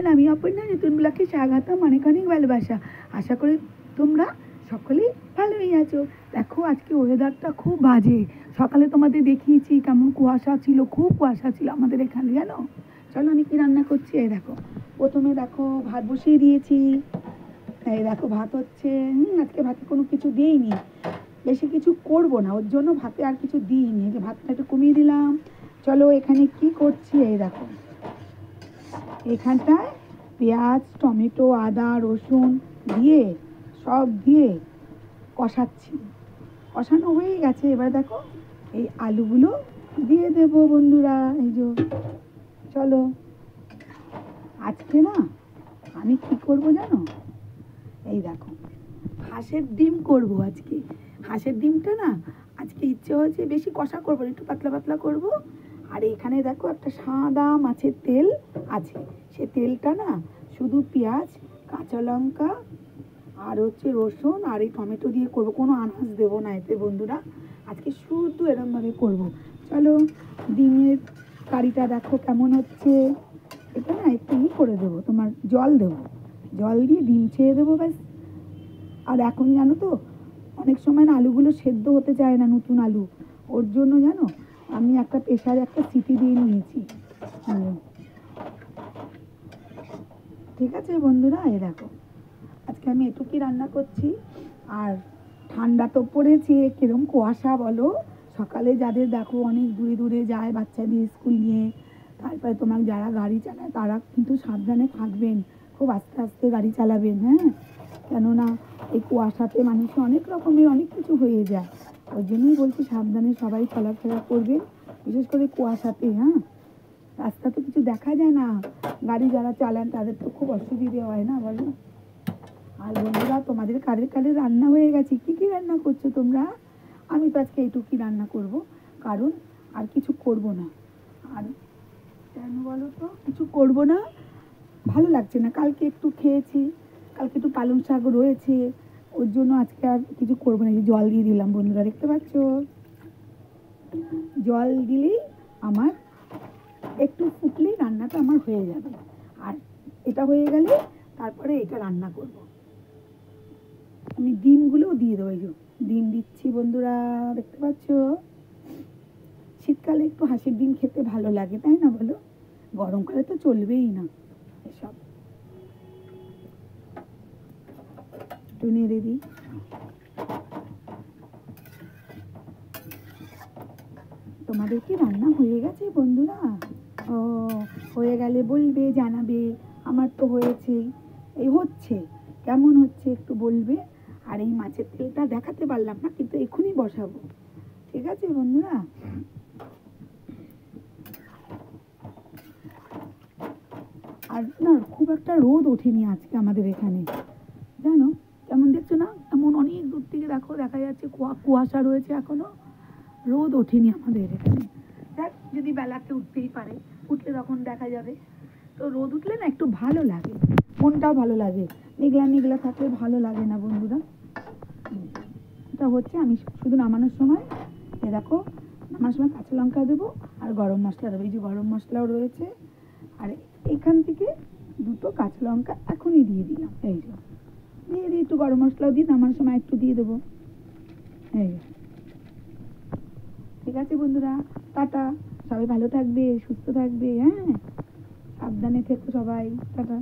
Channel আমি অপর্ণা নতুন ব্লগে স্বাগতম। অনেক অনেক ভালোবাসা। আশা করি তোমরা সকলেই ভালোই আছো। দেখো আজকে ওয়েদারটা খুব বাজে। সকালে তোমাদের দেখিয়েছি কেমন কুয়াশা ছিল, খুব কুয়াশা ছিল আমাদের এখানে, জানো। চলো আমি কি রান্না করছি। এই দেখো, প্রথমে দেখো ভাত বসিয়ে দিয়েছি। এই দেখো ভাত হচ্ছে। আজকে ভাতে কোনো কিছু দিইনি, বেশি কিছু করব না, ওর জন্য ভাতে আর কিছু দিইনি। যে ভাতটা একটু কমিয়ে দিলাম। চলো এখানে কি করছি, এই দেখো এখানটায় পেঁয়াজ, টমেটো, আদা, রসুন দিয়ে সব দিয়ে কষাচ্ছি। কষানো হয়ে গেছে, এবার দেখো এই আলুগুলো দিয়ে দেবো বন্ধুরা। এই যে চলো, আজকে না আমি কি করব জানো, এই দেখো হাঁসের ডিম করব আজকে। হাঁসের ডিমটা না আজকে ইচ্ছে হয়েছে, বেশি কষা করবো না, একটু পাতলা পাতলা করব। আর এখানে দেখো একটা সাদা মাছের তেল আছে, সে তেলটা না শুধু পেঁয়াজ, কাঁচা লঙ্কা আর হচ্ছে রসুন আর এই টমেটো দিয়ে করবো, কোনো আনাজ দেবো না এতে বন্ধুরা। আজকে শুধু এরমভাবে করব। চলো ডিমের কারিটা দেখো কেমন হচ্ছে। এটা না একটু করে দেবো, তোমার জল দেবো, জল দিয়ে ডিম ছেড়ে দেবো ব্যাস। আর এখন জানো তো অনেক সময় না আলুগুলো সেদ্ধ হতে চায় না, নতুন আলু, ওর জন্য জানো আমি একটা প্রেসারে একটা সিটি দিয়ে নিয়েছি। ঠিক আছে বন্ধুরা, এই দেখো আজকে আমি এটুকুই রান্না করছি। আর ঠান্ডা তো পড়েছে, কিরম কুয়াশা বলো। সকালে যাদের দেখো অনেক দূরে দূরে যায় বাচ্চাদের স্কুল নিয়ে, তারপরে তোমার যারা গাড়ি চালায় তারা কিন্তু সাবধানে থাকবেন, খুব আস্তে আস্তে গাড়ি চালাবেন, হ্যাঁ। কেননা এই কুয়াশাতে মানুষের অনেক রকমের অনেক কিছু হয়ে যায়, ওই জন্যই বলছি সাবধানে সবাই চলাফেরা করবেন, বিশেষ করে কুয়াশাতে। হ্যাঁ, রাস্তাতে কিছু দেখা যায় না, গাড়ি যারা চালান তাদের তো খুব অসুবিধে হয় না বলো। আর বন্ধুরা তোমাদের কাদের কাদের রান্না হয়ে গেছে, কী কী রান্না করছো তোমরা? আমি তো আজকে এইটুকুই রান্না করব, কারণ আর কিছু করব না। আর কেন বলো তো, কিছু করব না, ভালো লাগছে না। কালকে একটু খেয়েছি, কালকে একটু পালং শাক রয়েছে, ওর জন্য আজকে আর কিছু করবো না। জল দিয়ে দিলাম বন্ধুরা, দেখতে পাচ্ছ, জল দিলেই আমার একটু ফুটলেই রান্নাটা আমার হয়ে যাবে। আর এটা হয়ে গেলে তারপরে এটা রান্না করব। আমি ডিমগুলোও দিয়ে দেবো, এই যে ডিম দিচ্ছি বন্ধুরা, দেখতে পাচ্ছ। শীতকালে একটু হাঁসের ডিম খেতে ভালো লাগে, তাই না বলো? গরমকালে তো চলবেই না এসব। একটু নেড়ে দিই। তোমাদের কি রান্না হয়ে গেছে বন্ধুরা? ও, হয়ে গেলে বলবে, জানাবে। আমার তো হয়েছেই, এই হচ্ছে, কেমন হচ্ছে একটু বলবে। আর এই মাছের তেলটা দেখাতে পারলাম না, কিন্তু এখনই বসাবো, ঠিক আছে বন্ধুরা। আর না খুব একটা রোদ ওঠেনি আজকে আমাদের এখানে, জানো, কেমন দেখছো না, এমন অনেক দূর থেকে দেখো দেখা যাচ্ছে কুয়াশা রয়েছে, এখনো রোদ ওঠেনি আমাদের এখানে। দেখ, যদি বেলাতে উঠতেই পারে, উঠলে তখন দেখা যাবে। তো রোদ উঠলে না একটু ভালো লাগে, মনটাও ভালো লাগে। মেঘলা মেঘলা থাকলে ভালো লাগে না বন্ধুরা। এটা হচ্ছে, আমি শুধু নামানোর সময় এ দেখো, নামানোর সময় কাঁচা লঙ্কা দেবো আর গরম মশলা দেবো, এই যে গরম মশলাও রয়েছে। আর এখান থেকে দুটো কাঁচা লঙ্কা এখনই দিয়ে দিলাম, এই যে দিয়ে দিই, একটু গরম মশলাও দিই, নামানোর সময় একটু দিয়ে দেবো, এই। ঠিক আছে বন্ধুরা, টাটা। সবাই ভালো থাকবে, সুস্থ থাকবে, হ্যাঁ, সাবধানে থেকো সবাই, টাটা।